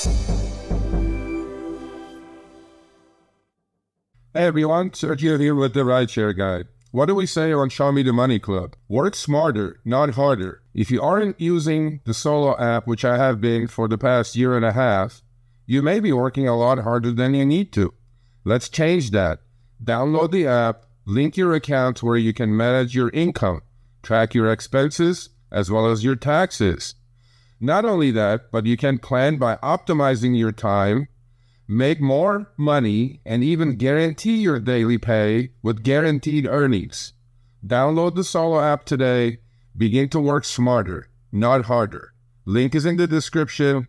Hey everyone, Sergio here with the Rideshare Guy. What do we say on Show Me the Money Club? Work smarter, not harder. If you aren't using the Solo app, which I have been for the past year and a half, you may be working a lot harder than you need to. Let's change that. Download the app, link your accounts where you can manage your income, track your expenses, as well as your taxes. Not only that, but you can plan by optimizing your time, make more money, and even guarantee your daily pay with guaranteed earnings. Download the Solo app today. Begin to work smarter, not harder. Link is in the description.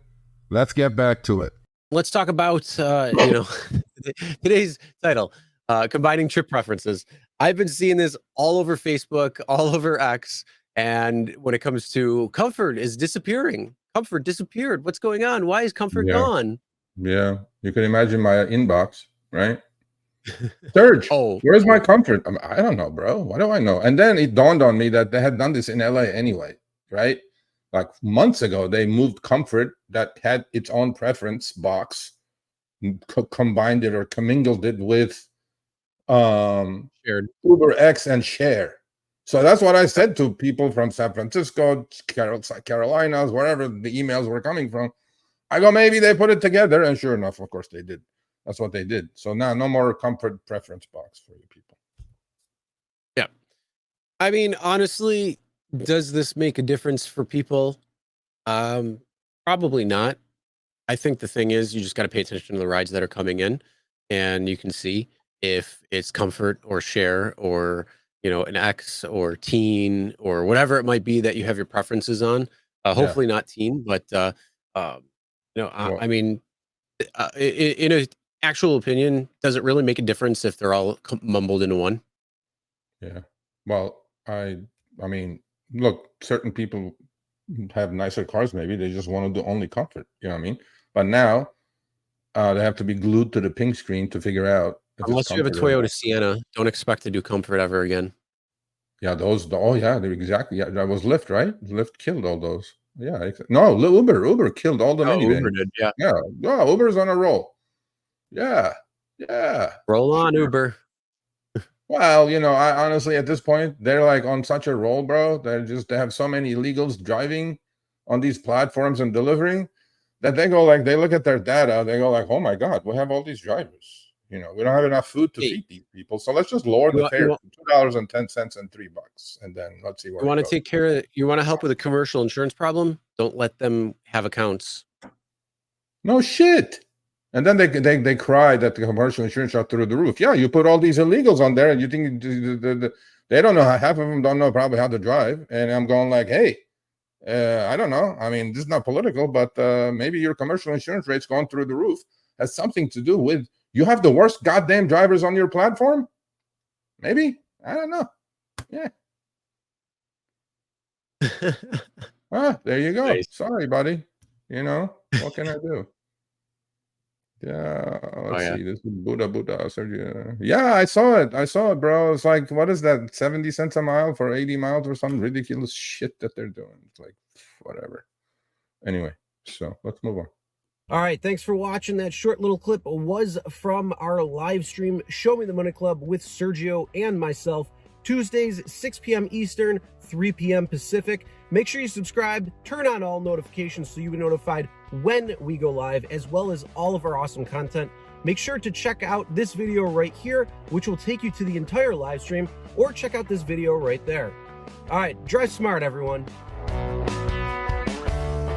Let's get back to it. Let's talk about, today's title, combining trip preferences. I've been seeing this all over Facebook, all over X. And when it comes to comfort is disappearing. Comfort disappeared. What's going on? Why is comfort gone? Yeah, you can imagine my inbox, right? Serge, where's my comfort? I don't know, bro. What do I know? And then it dawned on me that they had done this in LA anyway, right? Like months ago, they moved comfort that had its own preference box, combined it or commingled it with Shared. Uber X and Share. So that's what I said to people from San Francisco, Carolinas, wherever the emails were coming from. I go, maybe they put it together, and sure enough, of course they did. That's what they did. So now no more comfort preference box for you people. Yeah. I mean, honestly, does this make a difference for people? Probably not. I think the thing is you just got to pay attention to the rides that are coming in, and you can see if it's comfort or share or, an X or teen or whatever it might be that you have your preferences on. Hopefully not teen, but I mean, in an actual opinion, does it really make a difference if they're all mumbled into one? Yeah. Well, I mean, look, certain people have nicer cars. Maybe they just want to do only comfort. You know what I mean? But now they have to be glued to the pink screen to figure out. Unless you have a Toyota Sienna, don't expect to do comfort ever again. Yeah, those. Oh, yeah, they're exactly. Yeah, that was Lyft, right? Lyft killed all those. Yeah, no, Uber killed all the minivans. Uber did, yeah. Yeah, Uber's on a roll. Yeah. Roll on, Uber. Well, I honestly, at this point, they're like on such a roll, bro. They have so many illegals driving on these platforms and delivering that they look at their data, they go like, oh my God, we have all these drivers. We don't have enough food to feed these people. So let's just lower the fare to $2.10 and $3, and then let's see where you want to take care of. You want to help with a commercial insurance problem? Don't let them have accounts. No shit. And then they cry that the commercial insurance shot through the roof. Yeah, you put all these illegals on there, and you think they don't know half of them don't know probably how to drive. And I'm going like, hey, I don't know. I mean, this is not political, but maybe your commercial insurance rates going through the roof has something to do with you have the worst goddamn drivers on your platform. Maybe, I don't know. Yeah. There you go. Nice. Sorry, buddy. What can I do? Yeah, let's see. This is Buddha, Sergio. Yeah, I saw it, bro. It's like, what is that? 70 cents a mile for 80 miles or some ridiculous shit that they're doing. It's like, whatever. Anyway, so let's move on. All right, thanks for watching. That short little clip was from our live stream, Show Me the Money Club with Sergio and myself, Tuesdays, 6 p.m. Eastern, 3 p.m. Pacific. Make sure you subscribe, turn on all notifications so you'll be notified when we go live, as well as all of our awesome content. Make sure to check out this video right here, which will take you to the entire live stream, or check out this video right there. All right, drive smart, everyone.